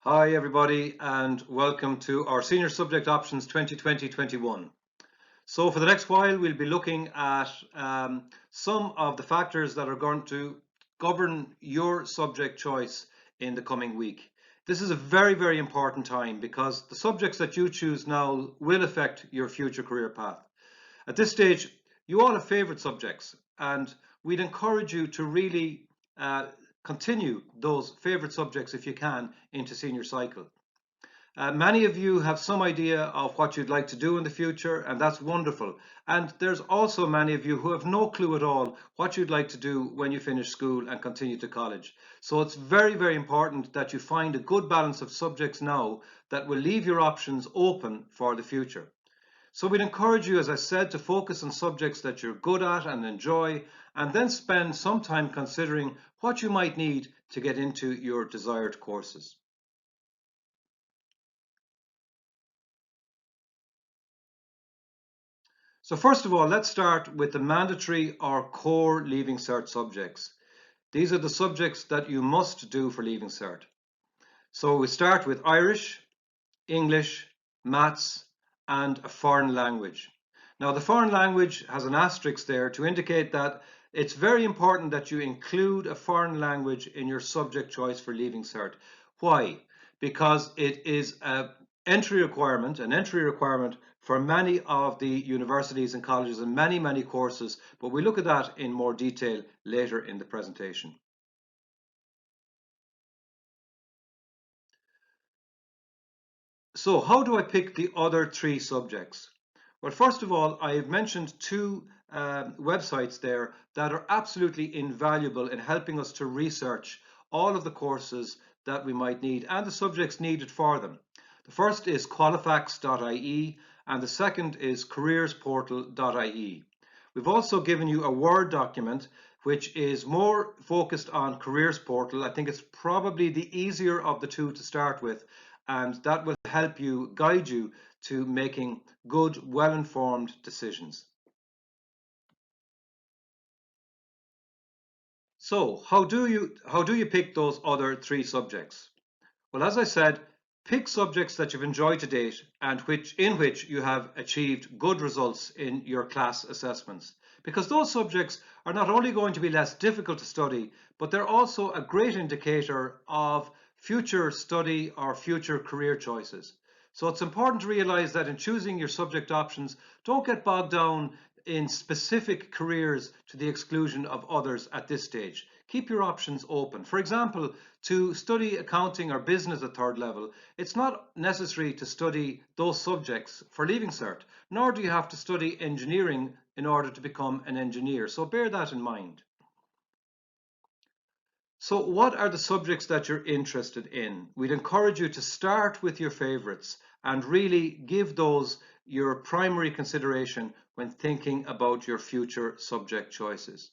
Hi everybody and welcome to our Senior Subject Options 2020-21. So for the next while we'll be looking at some of the factors that are going to govern your subject choice in the coming week. This is a very important time because the subjects that you choose now will affect your future career path. At this stage, you all have favourite subjects, and we'd encourage you to really continue those favourite subjects if you can into senior cycle. Many of you have some idea of what you'd like to do in the future, and that's wonderful. And there's also many of you who have no clue at all what you'd like to do when you finish school and continue to college. So it's very important that you find a good balance of subjects now that will leave your options open for the future. So we'd encourage you, as I said, to focus on subjects that you're good at and enjoy, and then spend some time considering what you might need to get into your desired courses. So first of all, let's start with the mandatory or core Leaving Cert subjects. These are the subjects that you must do for Leaving Cert. So we start with Irish, English, Maths, and a foreign language. Now the foreign language has an asterisk there to indicate that it's very important that you include a foreign language in your subject choice for Leaving Cert. Why? Because it is an entry requirement for many of the universities and colleges and many courses, but we'll look at that in more detail later in the presentation. So how do I pick the other three subjects? Well, first of all, I've mentioned two websites there that are absolutely invaluable in helping us to research all of the courses that we might need and the subjects needed for them. The first is qualifax.ie and the second is careersportal.ie. We've also given you a Word document which is more focused on Careers Portal. I think it's probably the easier of the two to start with, and that will help you, guide you to making good, well-informed decisions. So how do you pick those other three subjects? Well, as I said, pick subjects that you've enjoyed to date and in which you have achieved good results in your class assessments. Because those subjects are not only going to be less difficult to study, but they're also a great indicator of future study or future career choices. So it's important to realize that in choosing your subject options, don't get bogged down in specific careers to the exclusion of others at this stage. Keep your options open. For example, to study accounting or business at third level, it's not necessary to study those subjects for Leaving Cert, nor do you have to study engineering in order to become an engineer. So bear that in mind. So what are the subjects that you're interested in? We'd encourage you to start with your favorites and really give those your primary consideration when thinking about your future subject choices.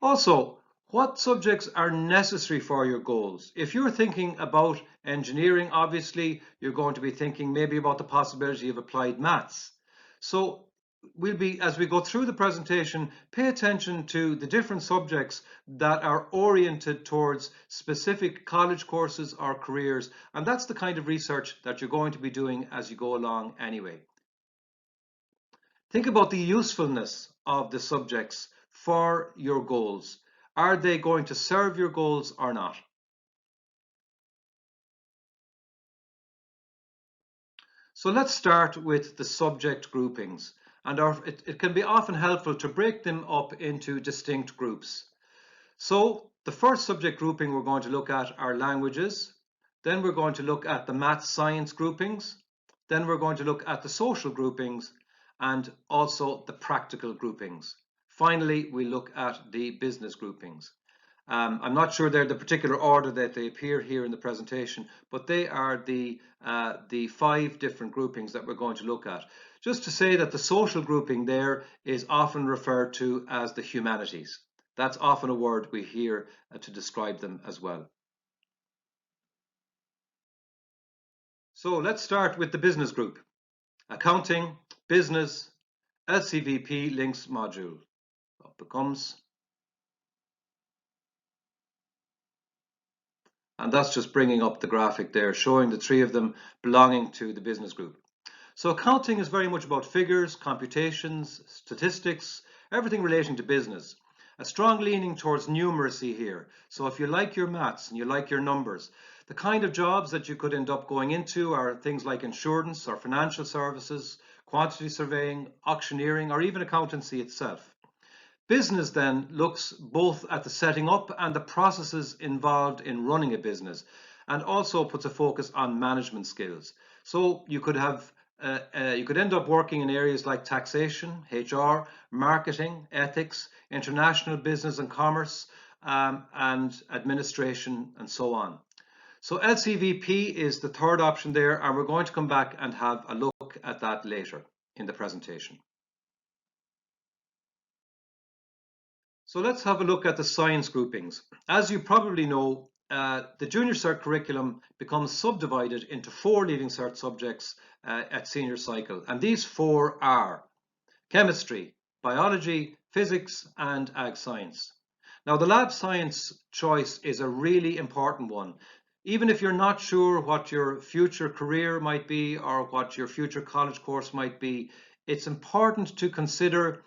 Also, what subjects are necessary for your goals? If you're thinking about engineering, obviously you're going to be thinking maybe about the possibility of applied maths. So as we go through the presentation, pay attention to the different subjects that are oriented towards specific college courses or careers, and that's the kind of research that you're going to be doing as you go along anyway. Think about the usefulness of the subjects for your goals. Are they going to serve your goals or not? So let's start with the subject groupings, and it can be often helpful to break them up into distinct groups. So the first subject grouping we're going to look at are languages, then we're going to look at the math science groupings, then we're going to look at the social groupings, and also the practical groupings. Finally, we look at the business groupings. I'm not sure they're the particular order that they appear here in the presentation, but they are the 5 different groupings that we're going to look at. Just to say that the social grouping there is often referred to as the humanities. That's often a word we hear to describe them as well. So let's start with the business group. Accounting, business, LCVP links module. Up it comes. And that's just bringing up the graphic there, showing the three of them belonging to the business group. So accounting is very much about figures, computations, statistics, everything relating to business. A strong leaning towards numeracy here. So if you like your maths and you like your numbers, the kind of jobs that you could end up going into are things like insurance or financial services, quantity surveying, auctioneering, or even accountancy itself. Business then looks both at the setting up and the processes involved in running a business, and also puts a focus on management skills. So you could end up working in areas like taxation, HR, marketing, ethics, international business and commerce, and administration, and so on. So LCVP is the third option there, and we're going to come back and have a look at that later in the presentation. So let's have a look at the science groupings. As you probably know, the Junior Cert curriculum becomes subdivided into 4 Leaving Cert subjects at senior cycle, and these 4 are chemistry, biology, physics, and ag science. Now, the lab science choice is a really important one. Even if you're not sure what your future career might be or what your future college course might be, it's important to consider,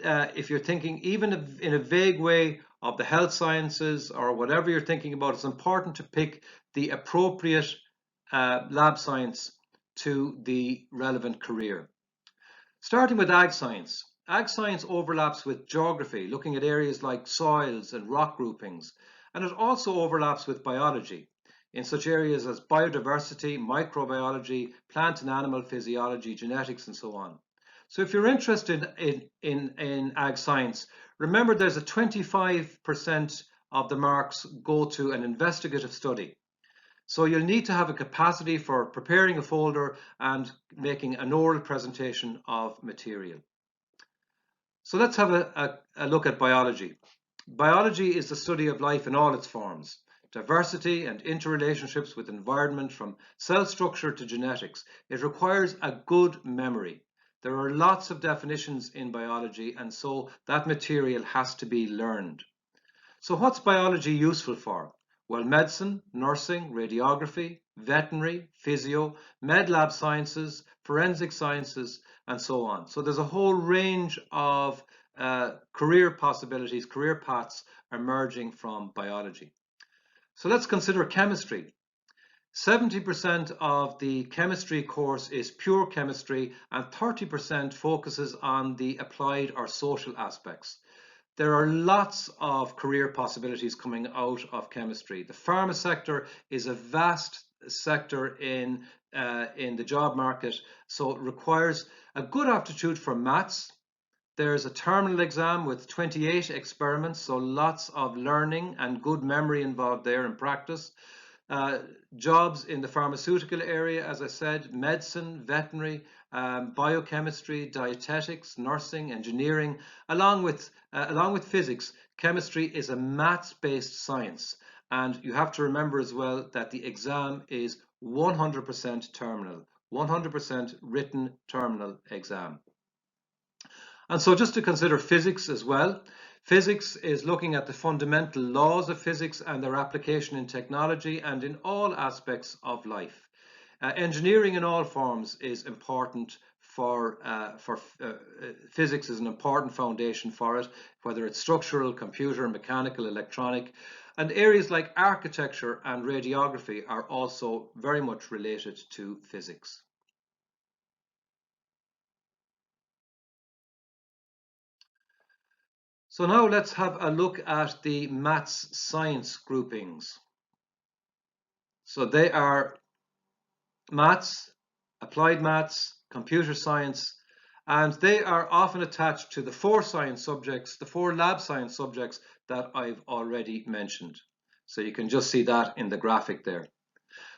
if you're thinking even in a vague way of the health sciences or whatever you're thinking about, it's important to pick the appropriate lab science to the relevant career. Starting with ag science. Ag science overlaps with geography, looking at areas like soils and rock groupings, and it also overlaps with biology in such areas as biodiversity, microbiology, plant and animal physiology, genetics, and so on. So if you're interested in ag science, remember there's a 25% of the marks go to an investigative study. So you'll need to have a capacity for preparing a folder and making an oral presentation of material. So let's have a look at biology. Biology is the study of life in all its forms. Diversity and interrelationships with environment, from cell structure to genetics. It requires a good memory. There are lots of definitions in biology, and so that material has to be learned. So what's biology useful for? Well, medicine, nursing, radiography, veterinary, physio, med lab sciences, forensic sciences, and so on. So there's a whole range of career possibilities, career paths emerging from biology. So let's consider chemistry. 70% of the chemistry course is pure chemistry, and 30% focuses on the applied or social aspects. There are lots of career possibilities coming out of chemistry. The pharma sector is a vast sector in the job market, so it requires a good aptitude for maths. There's a terminal exam with 28 experiments, so lots of learning and good memory involved there in practice. Jobs in the pharmaceutical area, as I said, medicine, veterinary, biochemistry, dietetics, nursing, engineering, along with physics. Chemistry is a maths-based science, and you have to remember as well that the exam is 100% terminal, 100% written terminal exam. And so just to consider physics as well. Physics is looking at the fundamental laws of physics and their application in technology and in all aspects of life. Engineering in all forms is important for physics is an important foundation for it, whether it's structural, computer, mechanical, electronic. And areas like architecture and radiography are also very much related to physics. So now let's have a look at the maths science groupings. So they are maths, applied maths, computer science, and they are often attached to the 4 science subjects, the 4 lab science subjects that I've already mentioned. So you can just see that in the graphic there.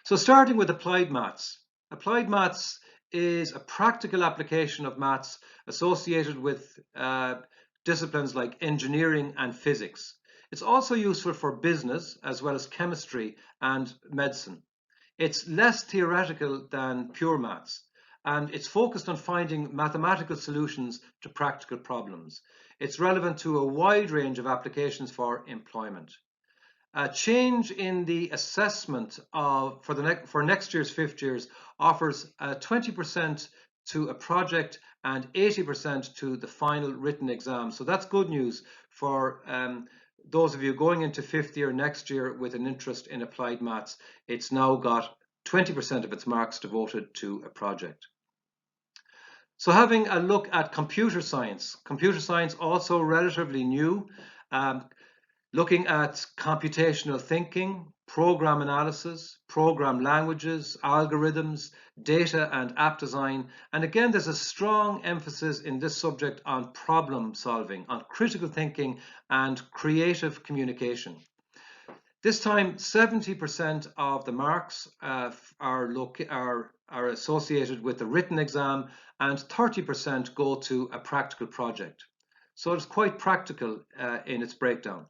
So starting with applied maths. Applied maths is a practical application of maths associated with disciplines like engineering and physics. It's also useful for business as well as chemistry and medicine. It's less theoretical than pure maths, and it's focused on finding mathematical solutions to practical problems. It's relevant to a wide range of applications for employment. A change in the assessment for next year's fifth years offers 20% to a project and 80% to the final written exam. So that's good news for those of you going into fifth year next year with an interest in applied maths. It's now got 20% of its marks devoted to a project. So having a look at computer science also relatively new. Looking at computational thinking, program analysis, program languages, algorithms, data and app design. And again, there's a strong emphasis in this subject on problem solving, on critical thinking and creative communication. This time, 70% of the marks are associated with the written exam and 30% go to a practical project. So it's quite practical in its breakdown.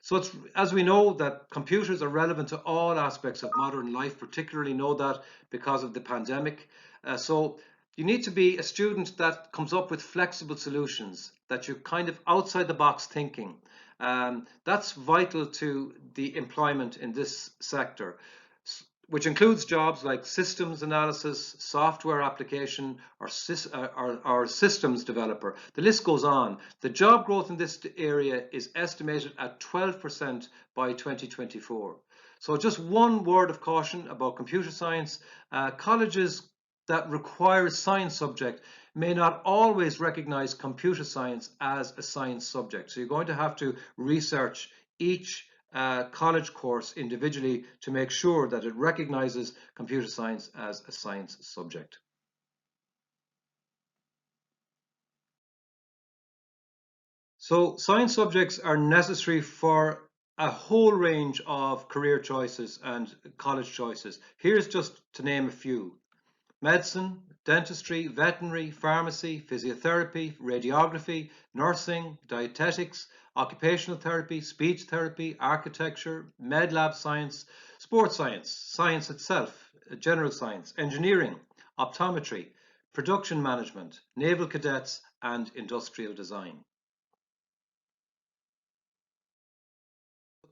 So as we know that computers are relevant to all aspects of modern life, particularly know that because of the pandemic. So you need to be a student that comes up with flexible solutions, that you're kind of outside the box thinking. That's vital to the employment in this sector, which includes jobs like systems analysis, software application, or systems developer. The list goes on. The job growth in this area is estimated at 12% by 2024. So just one word of caution about computer science. Colleges that require a science subject may not always recognize computer science as a science subject. So you're going to have to research each college course individually to make sure that it recognizes computer science as a science subject. So science subjects are necessary for a whole range of career choices and college choices. Here's just to name a few: medicine, dentistry, veterinary, pharmacy, physiotherapy, radiography, nursing, dietetics, occupational therapy, speech therapy, architecture, med lab science, sports science, science itself, general science, engineering, optometry, production management, naval cadets, and industrial design.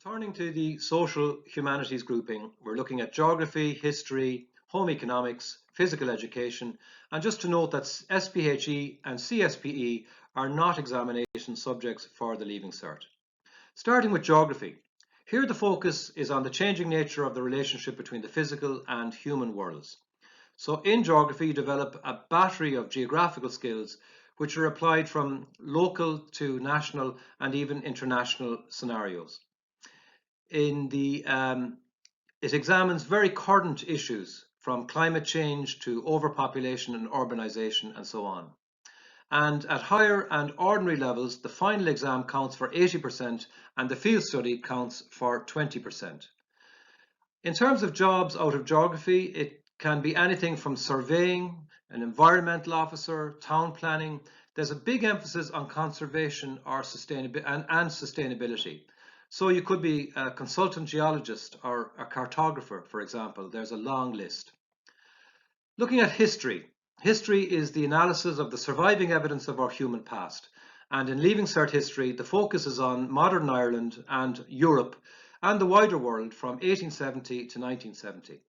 Turning to the social humanities grouping, we're looking at geography, history, home economics, physical education, and just to note that SPHE and CSPE are not examination subjects for the Leaving Cert. Starting with geography, here the focus is on the changing nature of the relationship between the physical and human worlds. So in geography, you develop a battery of geographical skills which are applied from local to national and even international scenarios. It examines very current issues from climate change to overpopulation and urbanization and so on. And at higher and ordinary levels, the final exam counts for 80% and the field study counts for 20%. In terms of jobs out of geography, it can be anything from surveying, an environmental officer, town planning. There's a big emphasis on conservation or sustainability. So you could be a consultant geologist or a cartographer, for example. There's a long list. Looking at history. History is the analysis of the surviving evidence of our human past. And in Leaving Cert history, the focus is on modern Ireland and Europe and the wider world from 1870 to 1970.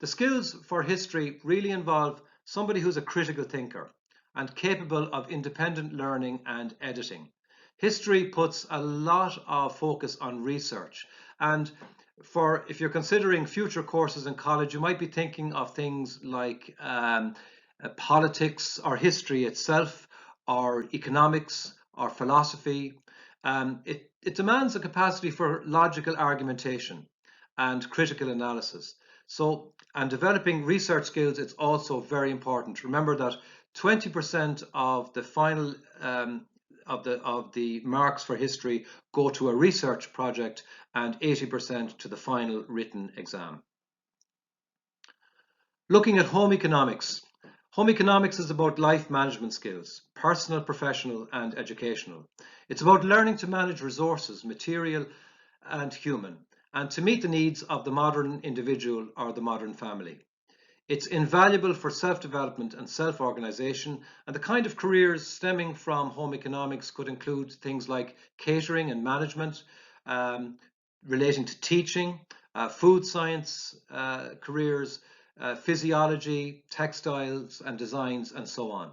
The skills for history really involve somebody who's a critical thinker and capable of independent learning and editing. History puts a lot of focus on research, and if you're considering future courses in college, you might be thinking of things like politics or history itself, or economics or philosophy. It demands a capacity for logical argumentation and critical analysis. So, and developing research skills, it's also very important. Remember that 20% of the final of the marks for history go to a research project and 80% to the final written exam. Looking at home economics. Home economics is about life management skills, personal, professional, and educational. It's about learning to manage resources, material and human, and to meet the needs of the modern individual or the modern family. It's invaluable for self-development and self-organization, and the kind of careers stemming from home economics could include things like catering and management, relating to teaching, food science careers, physiology, textiles and designs, and so on.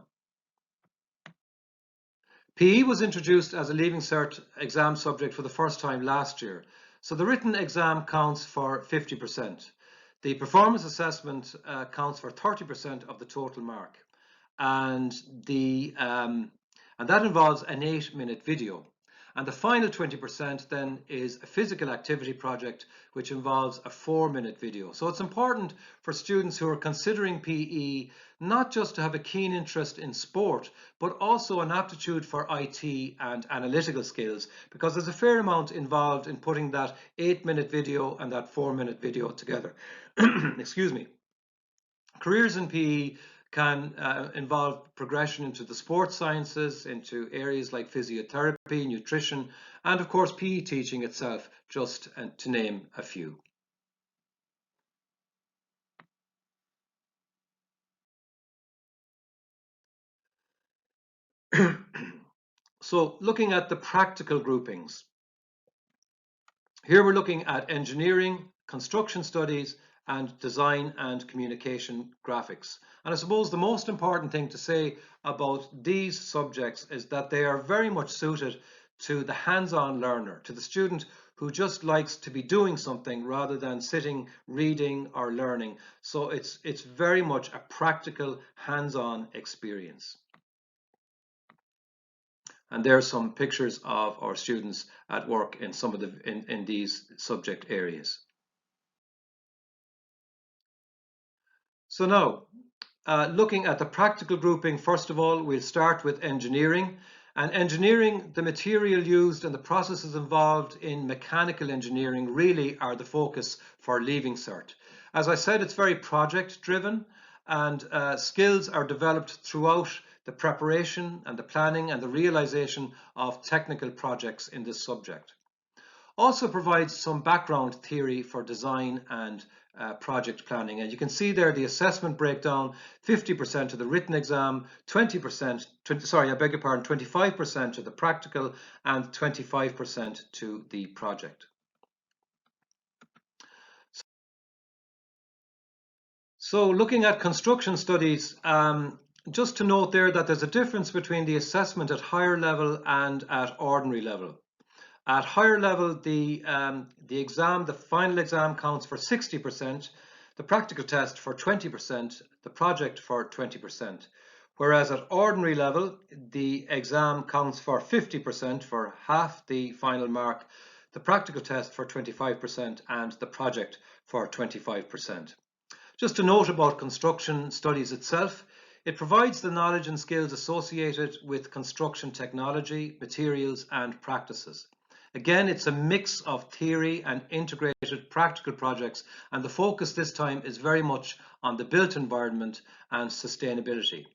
PE was introduced as a Leaving Cert exam subject for the first time last year. So the written exam counts for 50%. The performance assessment counts for 30% of the total mark. And that involves an 8-minute video. And the final 20% then is a physical activity project, which involves a 4-minute video. So it's important for students who are considering PE not just to have a keen interest in sport, but also an aptitude for IT and analytical skills, because there's a fair amount involved in putting that 8-minute video and that 4-minute video together. Excuse me. Careers in PE can involve progression into the sports sciences, into areas like physiotherapy, nutrition, and of course PE teaching itself, just to name a few. So looking at the practical groupings, here we're looking at engineering, construction studies, and design and communication graphics. And I suppose the most important thing to say about these subjects is that they are very much suited to the hands-on learner, to the student who just likes to be doing something rather than sitting, reading or learning. So it's very much a practical, hands-on experience. And there are some pictures of our students at work in some of in these subject areas. So now, looking at the practical grouping, first of all, we'll start with engineering. And engineering, the material used and the processes involved in mechanical engineering really are the focus for Leaving Cert. As I said, it's very project driven, and skills are developed throughout the preparation and the planning and the realization of technical projects in this subject. Also provides some background theory for design and project planning. And you can see there the assessment breakdown: 50% to the written exam, 25% to the practical, and 25% to the project. So looking at construction studies, just to note there that there's a difference between the assessment at higher level and at ordinary level. At higher level, the final exam counts for 60%, the practical test for 20%, the project for 20%. Whereas at ordinary level, the exam counts for 50%, for half the final mark, the practical test for 25%, and the project for 25%. Just a note about construction studies itself: it provides the knowledge and skills associated with construction technology, materials, and practices. Again, it's a mix of theory and integrated practical projects, and the focus this time is very much on the built environment and sustainability.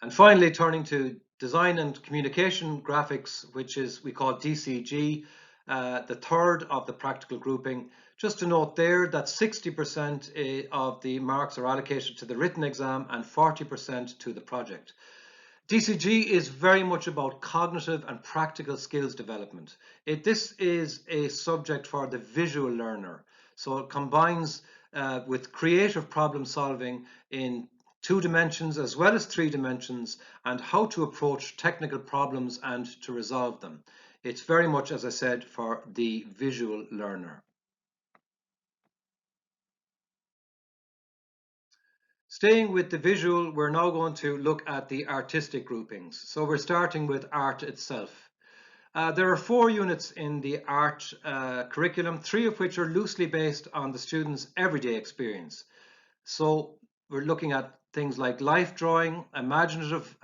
And finally, turning to design and communication graphics, which is we call DCG, the third of the practical grouping. Just to note there that 60% of the marks are allocated to the written exam and 40% to the project. DCG is very much about cognitive and practical skills development. This is a subject for the visual learner. So it combines with creative problem solving in 2 dimensions as well as 3 dimensions, and how to approach technical problems and to resolve them. It's very much, as I said, for the visual learner. Staying with the visual, we're now going to look at the artistic groupings. So we're starting with art itself. There are 4 units in the art curriculum, 3 of which are loosely based on the students' everyday experience. So we're looking at things like life drawing, imaginative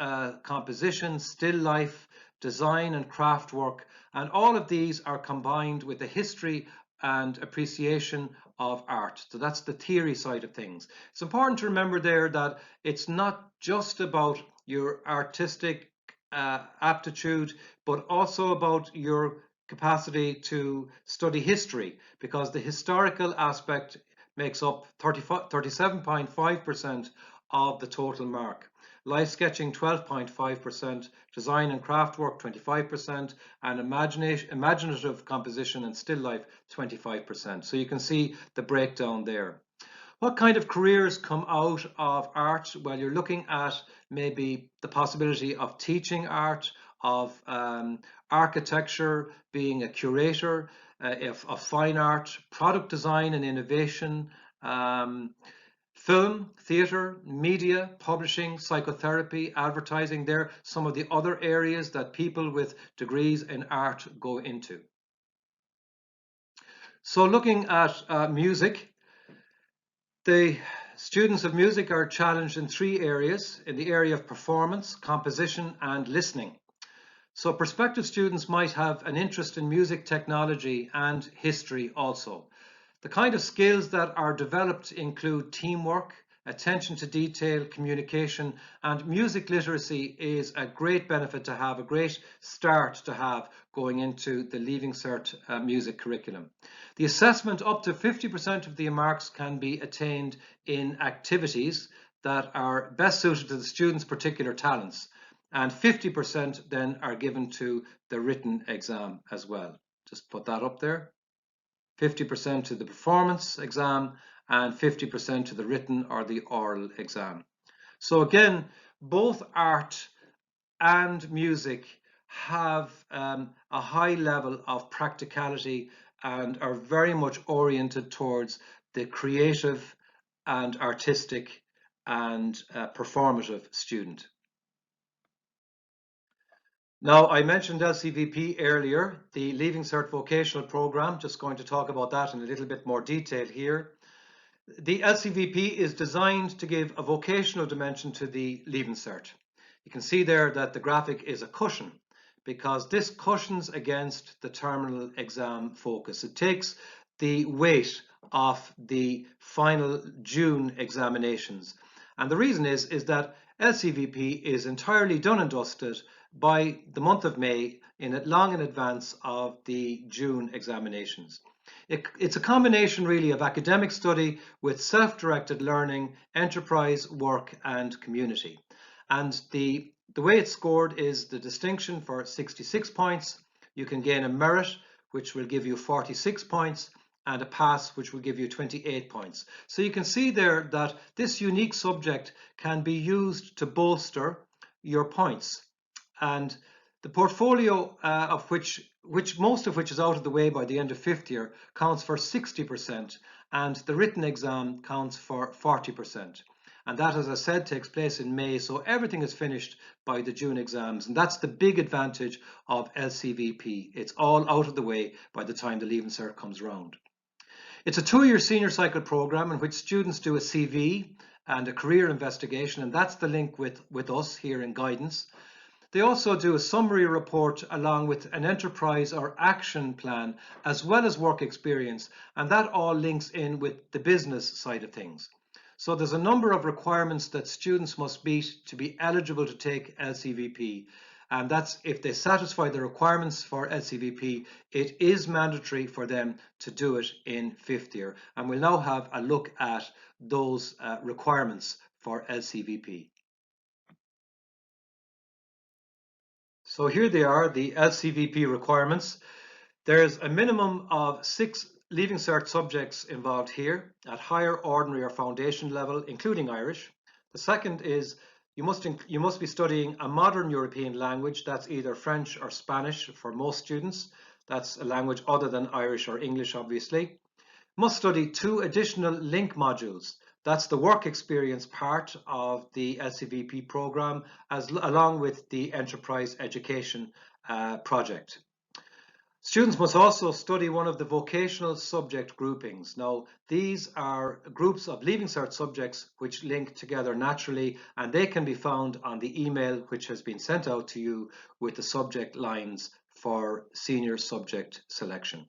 composition, still life, design and craft work, and all of these are combined with the history and appreciation of art. So that's the theory side of things. It's important to remember there that it's not just about your artistic aptitude, but also about your capacity to study history, because the historical aspect makes up 37.5% of the total mark. Life sketching 12.5%, design and craft work 25%, and imaginative composition and still life 25%. So you can see the breakdown there. What kind of careers come out of art? Well, you're looking at maybe the possibility of teaching art, of architecture, being a curator, of fine art, product design and innovation, film, theatre, media, publishing, psychotherapy, advertising. They're some of the other areas that people with degrees in art go into. So looking at music, the students of music are challenged in 3 areas, in the area of performance, composition, and listening. So prospective students might have an interest in music technology and history also. The kind of skills that are developed include teamwork, attention to detail, communication, and music literacy is a great benefit to have, a great start to have going into the Leaving Cert music curriculum. The assessment, up to 50% of the marks can be attained in activities that are best suited to the student's particular talents, and 50% then are given to the written exam as well. Just put that up there. 50% to the performance exam and 50% to the written or the oral exam. So again, both art and music have a high level of practicality and are very much oriented towards the creative and artistic and performative student. Now, I mentioned LCVP earlier, the Leaving Cert vocational program, just going to talk about that in a little bit more detail here. The LCVP is designed to give a vocational dimension to the Leaving Cert. You can see there that the graphic is a cushion because this cushions against the terminal exam focus. It takes the weight off the final June examinations. And the reason is that LCVP is entirely done and dusted by the month of May, long in advance of the June examinations. It's a combination really of academic study with self-directed learning, enterprise work and community. And the way it's scored is the distinction for 66 points. You can gain a merit, which will give you 46 points, and a pass, which will give you 28 points. So you can see there that this unique subject can be used to bolster your points. And the portfolio of which most of which is out of the way by the end of 5th year counts for 60%, and the written exam counts for 40%. And that, as I said, takes place in May, so everything is finished by the June exams, and that's the big advantage of LCVP. It's all out of the way by the time the Leaving Cert comes around. It's a 2-year senior cycle program in which students do a CV and a career investigation, and that's the link with us here in Guidance. They also do a summary report along with an enterprise or action plan, as well as work experience, and that all links in with the business side of things. So there's a number of requirements that students must meet to be eligible to take LCVP, and that's if they satisfy the requirements for LCVP, it is mandatory for them to do it in 5th year. And we'll now have a look at those requirements for LCVP. So here they are, the LCVP requirements. There's a minimum of 6 Leaving Cert subjects involved here at higher ordinary or foundation level, including Irish. The second is you must be studying a modern European language. That's either French or Spanish for most students. That's a language other than Irish or English, obviously. Must study 2 additional link modules. That's the work experience part of the LCVP program, along with the enterprise education project. Students must also study one of the vocational subject groupings. Now, these are groups of Leaving Cert subjects which link together naturally, and they can be found on the email which has been sent out to you with the subject lines for senior subject selection.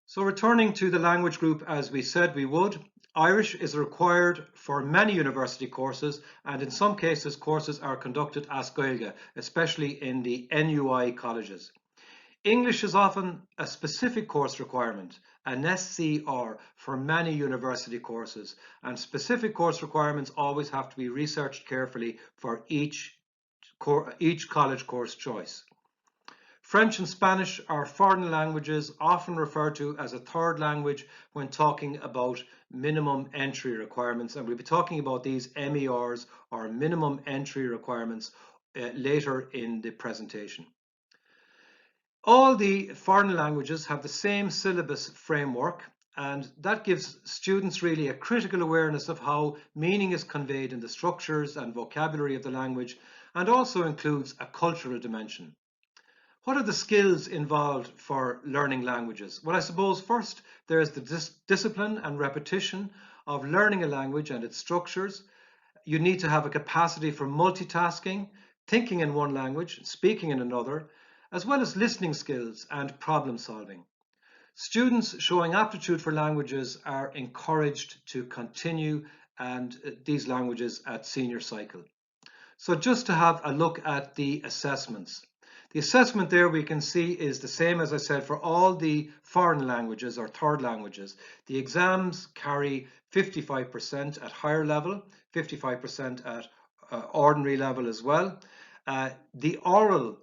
So returning to the language group, as we said we would, Irish is required for many university courses, and in some cases courses are conducted as Gaeilge, especially in the NUI colleges. English is often a specific course requirement, an SCR for many university courses, and specific course requirements always have to be researched carefully for each college course choice. French and Spanish are foreign languages, often referred to as a third language when talking about minimum entry requirements, and we'll be talking about these MERs, or minimum entry requirements, later in the presentation. All the foreign languages have the same syllabus framework, and that gives students really a critical awareness of how meaning is conveyed in the structures and vocabulary of the language, and also includes a cultural dimension. What are the skills involved for learning languages? Well, I suppose first there's the discipline and repetition of learning a language and its structures. You need to have a capacity for multitasking, thinking in one language, speaking in another, as well as listening skills and problem solving. Students showing aptitude for languages are encouraged to continue these languages at senior cycle. So just to have a look at the assessments. The assessment there we can see is the same, as I said, for all the foreign languages or third languages. The exams carry 55% at higher level, 55% at ordinary level as well. The oral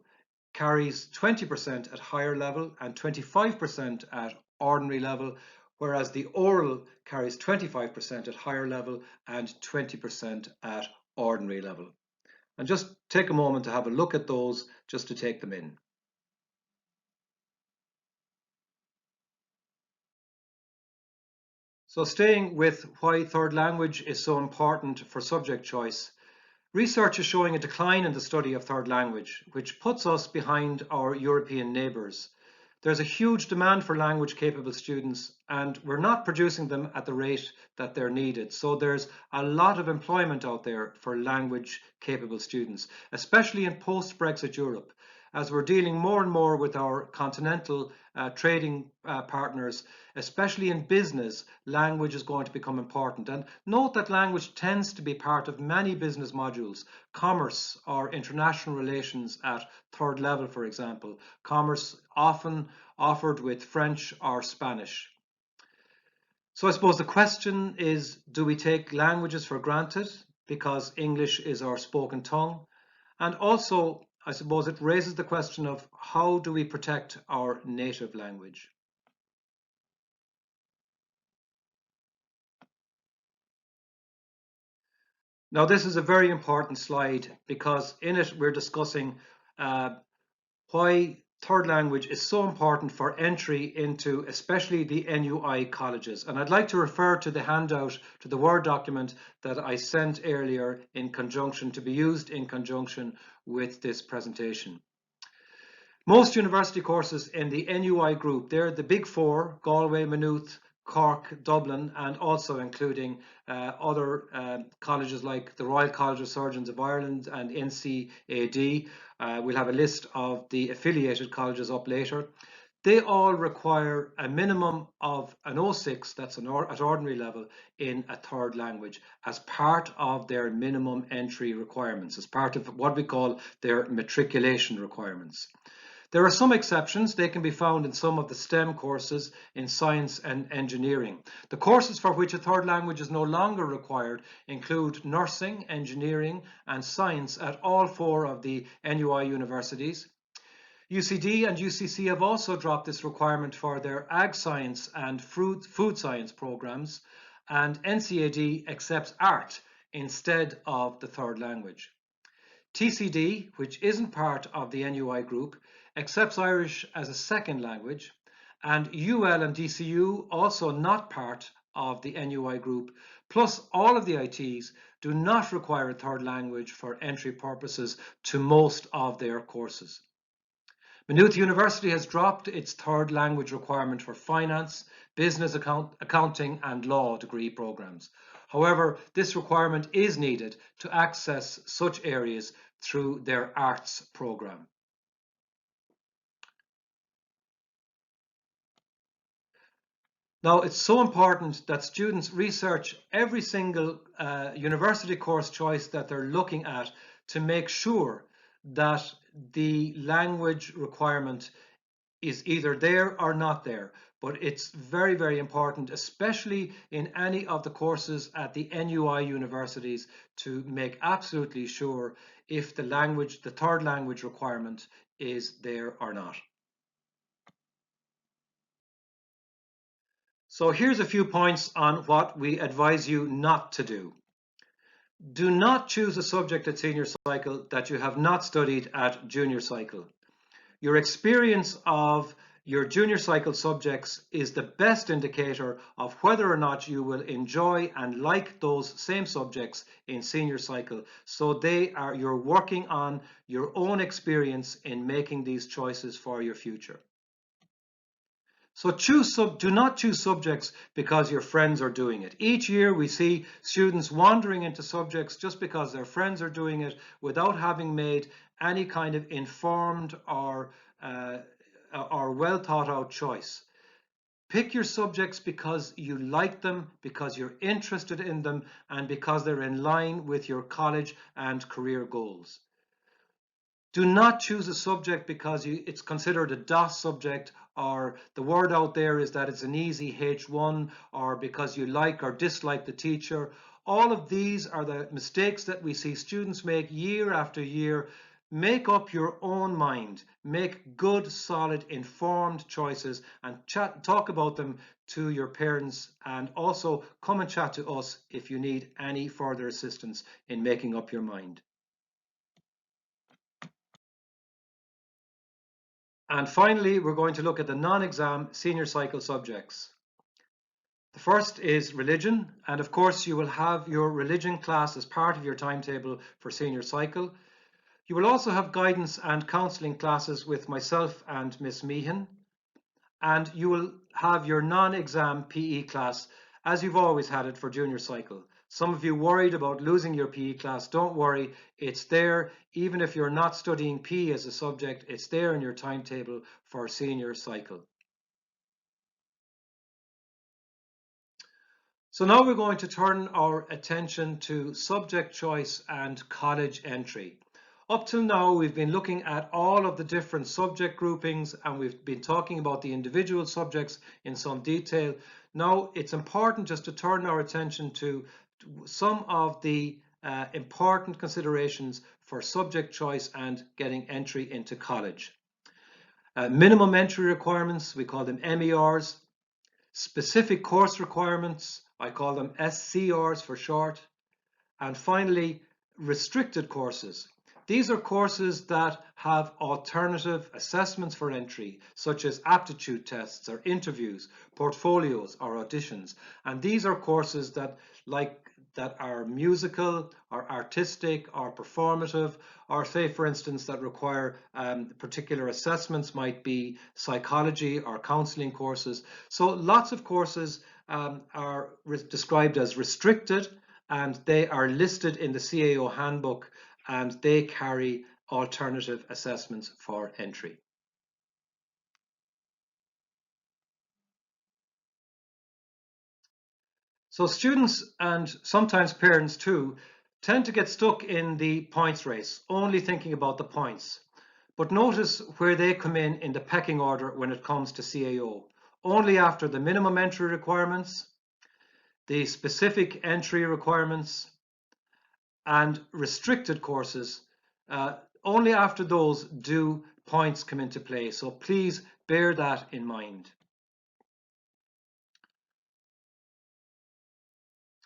carries 20% at higher level and 25% at ordinary level, whereas the oral carries 25% at higher level and 20% at ordinary level. And just take a moment to have a look at those, just to take them in. So staying with why third language is so important for subject choice, research is showing a decline in the study of third language, which puts us behind our European neighbours. There's a huge demand for language capable students, and we're not producing them at the rate that they're needed. So there's a lot of employment out there for language capable students, especially in post-Brexit Europe. As we're dealing more and more with our continental trading partners, especially in business, language is going to become important. And note that language tends to be part of many business modules. Commerce or international relations at third level, for example. Commerce often offered with French or Spanish. So I suppose the question is, do we take languages for granted because English is our spoken tongue? And also, I suppose it raises the question of how do we protect our native language? Now, this is a very important slide because in it we're discussing why third language is so important for entry into especially the NUI colleges. And I'd like to refer to the handout, to the Word document that I sent earlier in conjunction, to be used in conjunction with this presentation. Most university courses in the NUI group, they're the big four: Galway, Maynooth, Cork, Dublin, and also including other colleges like the Royal College of Surgeons of Ireland and NCAD. We'll have a list of the affiliated colleges up later. They all require a minimum of an 06, that's at ordinary level, in a third language as part of their minimum entry requirements, as part of what we call their matriculation requirements. There are some exceptions. They can be found in some of the STEM courses in science and engineering. The courses for which a third language is no longer required include nursing, engineering, and science at all four of the NUI universities. UCD and UCC have also dropped this requirement for their ag science and food science programs, and NCAD accepts art instead of the third language. TCD, which isn't part of the NUI group, accepts Irish as a second language, and UL and DCU, also not part of the NUI group, plus all of the ITs do not require a third language for entry purposes to most of their courses. Maynooth University has dropped its third language requirement for finance, business accounting and law degree programs. However, this requirement is needed to access such areas through their arts program. Now, it's so important that students research every single university course choice that they're looking at to make sure that the language requirement is either there or not there. But it's very, very important, especially in any of the courses at the NUI universities, to make absolutely sure if the language, the third language requirement is there or not. So here's a few points on what we advise you not to do. Do not choose a subject at senior cycle that you have not studied at junior cycle. Your experience of your junior cycle subjects is the best indicator of whether or not you will enjoy and like those same subjects in senior cycle. So you're working on your own experience in making these choices for your future. So do not choose subjects because your friends are doing it. Each year we see students wandering into subjects just because their friends are doing it without having made any kind of informed or well thought out choice. Pick your subjects because you like them, because you're interested in them, and because they're in line with your college and career goals. Do not choose a subject because it's considered a DOS subject, or the word out there is that it's an easy H1, or because you like or dislike the teacher. All of these are the mistakes that we see students make year after year. Make up your own mind. Make good, solid, informed choices and talk about them to your parents, and also come and chat to us if you need any further assistance in making up your mind. And finally, we're going to look at the non-exam senior cycle subjects. The first is religion, and of course you will have your religion class as part of your timetable for senior cycle. You will also have guidance and counselling classes with myself and Miss Meehan, and you will have your non-exam PE class as you've always had it for junior cycle. Some of you worried about losing your PE class, don't worry, it's there. Even if you're not studying PE as a subject, it's there in your timetable for senior cycle. So now we're going to turn our attention to subject choice and college entry. Up till now, we've been looking at all of the different subject groupings, and we've been talking about the individual subjects in some detail. Now, it's important just to turn our attention to some of the important considerations for subject choice and getting entry into college. Minimum entry requirements, we call them MERs. Specific course requirements, I call them SCRs for short. And finally, restricted courses. These are courses that have alternative assessments for entry, such as aptitude tests or interviews, portfolios or auditions. And these are courses that are musical or artistic or performative, or say for instance that require particular assessments, might be psychology or counselling courses. So lots of courses are described as restricted, and they are listed in the CAO handbook, and they carry alternative assessments for entry. So students, and sometimes parents too, tend to get stuck in the points race, only thinking about the points. But notice where they come in the pecking order when it comes to CAO. Only after the minimum entry requirements, the specific entry requirements, and restricted courses, only after those do points come into play. So please bear that in mind.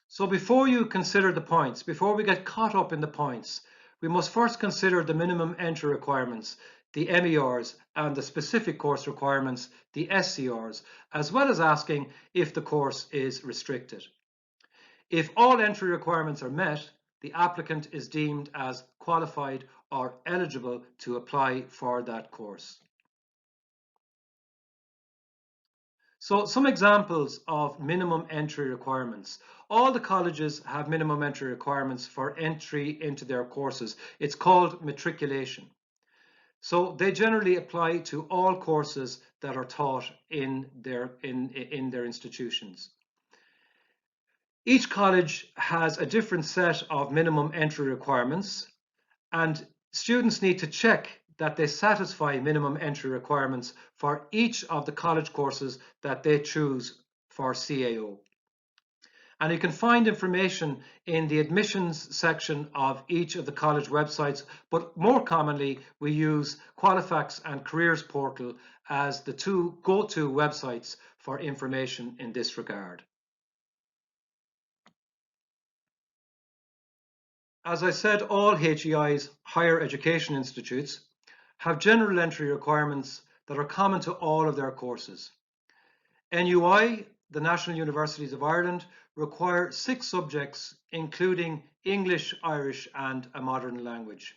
So before you consider the points, before we get caught up in the points, we must first consider the minimum entry requirements, the MERs, and the specific course requirements, the SCRs, as well as asking if the course is restricted. If all entry requirements are met, the applicant is deemed as qualified or eligible to apply for that course. So some examples of minimum entry requirements. All the colleges have minimum entry requirements for entry into their courses. It's called matriculation. So they generally apply to all courses that are taught in their institutions. Each college has a different set of minimum entry requirements, and students need to check that they satisfy minimum entry requirements for each of the college courses that they choose for CAO. And you can find information in the admissions section of each of the college websites, but more commonly we use Qualifax and Careers Portal as the two go-to websites for information in this regard. As I said, all HEI's higher education institutes have general entry requirements that are common to all of their courses. NUI, the National Universities of Ireland, require 6 subjects, including English, Irish, and a modern language.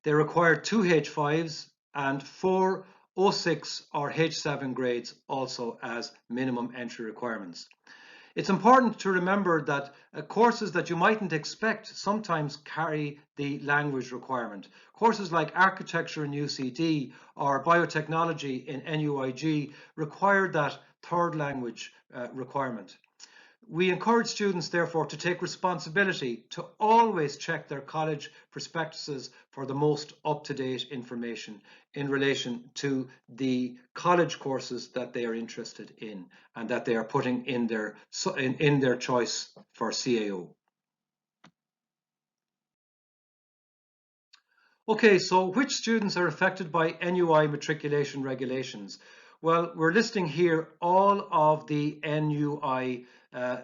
They require 2 H5s and 4 O6 or H7 grades also as minimum entry requirements. It's important to remember that courses that you mightn't expect sometimes carry the language requirement. Courses like architecture in UCD or biotechnology in NUIG require that third language requirement. We encourage students, therefore, to take responsibility to always check their college prospectuses for the most up-to-date information in relation to the college courses that they are interested in and that they are putting in their choice for CAO. Okay, so which students are affected by NUI matriculation regulations? Well, we're listing here all of the NUI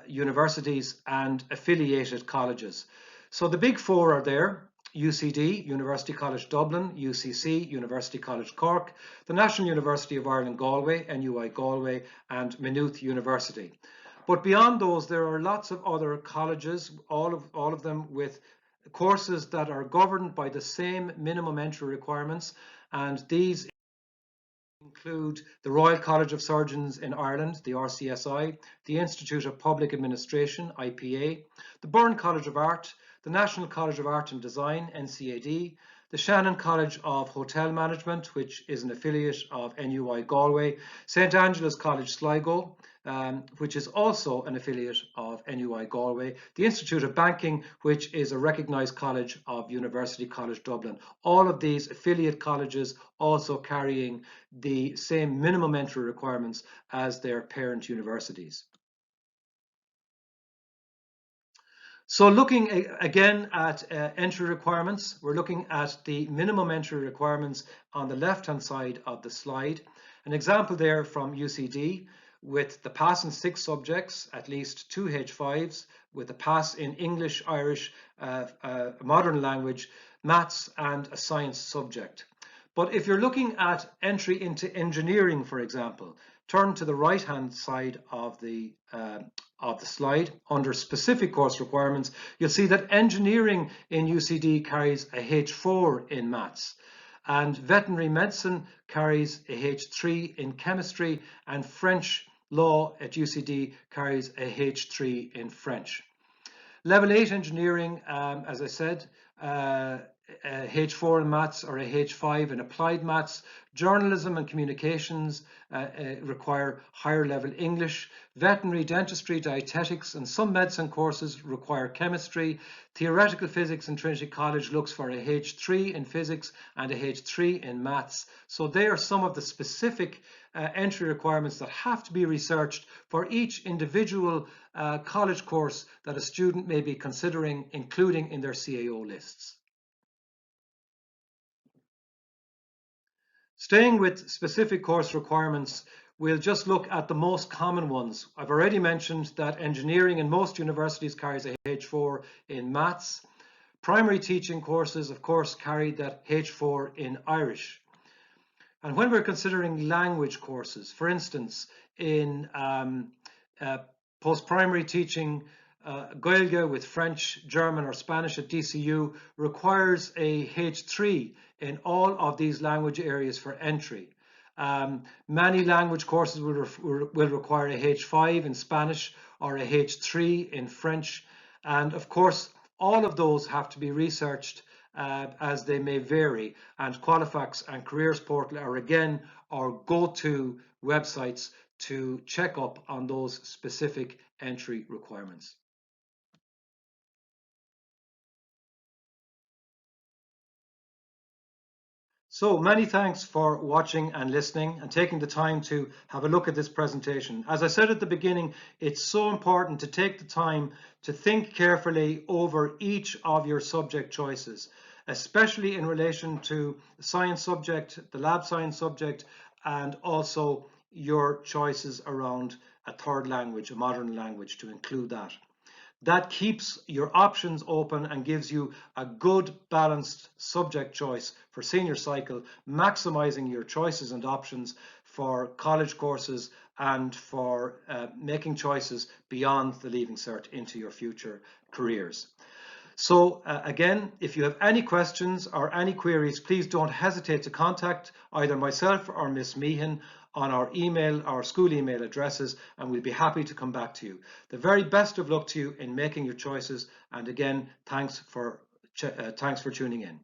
universities and affiliated colleges. So the big 4 are there: UCD, University College Dublin; UCC, University College Cork; the National University of Ireland Galway, NUI Galway; and Maynooth University. But beyond those, there are lots of other colleges, all of them with courses that are governed by the same minimum entry requirements, and these include the Royal College of Surgeons in Ireland, the RCSI; the Institute of Public Administration, IPA; the Byrne College of Art; the National College of Art and Design, NCAD; the Shannon College of Hotel Management, which is an affiliate of NUI Galway; St Angela's College Sligo, which is also an affiliate of NUI Galway; the Institute of Banking, which is a recognised college of University College Dublin. All of these affiliate colleges also carrying the same minimum entry requirements as their parent universities. So looking again at entry requirements, we're looking at the minimum entry requirements on the left-hand side of the slide. An example there from UCD, with the pass in 6 subjects, at least 2 H5s, with a pass in English, Irish, modern language, maths, and a science subject. But if you're looking at entry into engineering, for example, turn to the right-hand side of the slide. Under specific course requirements, you'll see that engineering in UCD carries a H4 in maths, and veterinary medicine carries a H3 in chemistry, and French law at UCD carries a H3 in French. Level 8 engineering, as I said, a H4 in maths or a H5 in applied maths. Journalism and communications require higher level English. Veterinary, dentistry, dietetics, and some medicine courses require chemistry. Theoretical physics in Trinity College looks for a H3 in physics and a H3 in maths. So they are some of the specific entry requirements that have to be researched for each individual college course that a student may be considering including in their CAO lists. Staying with specific course requirements, we'll just look at the most common ones. I've already mentioned that engineering in most universities carries a H4 in maths. Primary teaching courses, of course, carry that H4 in Irish. And when we're considering language courses, for instance, in post-primary teaching, Gaeilge with French, German, or Spanish at DCU requires a H3 in all of these language areas for entry. Many language courses will require a H5 in Spanish or a H3 in French. And of course, all of those have to be researched as they may vary. And Qualifax and Careers Portal are again our go-to websites to check up on those specific entry requirements. So many thanks for watching and listening and taking the time to have a look at this presentation. As I said at the beginning, it's so important to take the time to think carefully over each of your subject choices, especially in relation to the science subject, the lab science subject, and also your choices around a third language, a modern language, to include that. That keeps your options open and gives you a good balanced subject choice for senior cycle, maximizing your choices and options for college courses and for making choices beyond the Leaving Cert into your future careers. So again, if you have any questions or any queries, please don't hesitate to contact either myself or Miss Meehan on our email, our school email addresses, and we'll be happy to come back to you. The very best of luck to you in making your choices. And again, thanks for tuning in.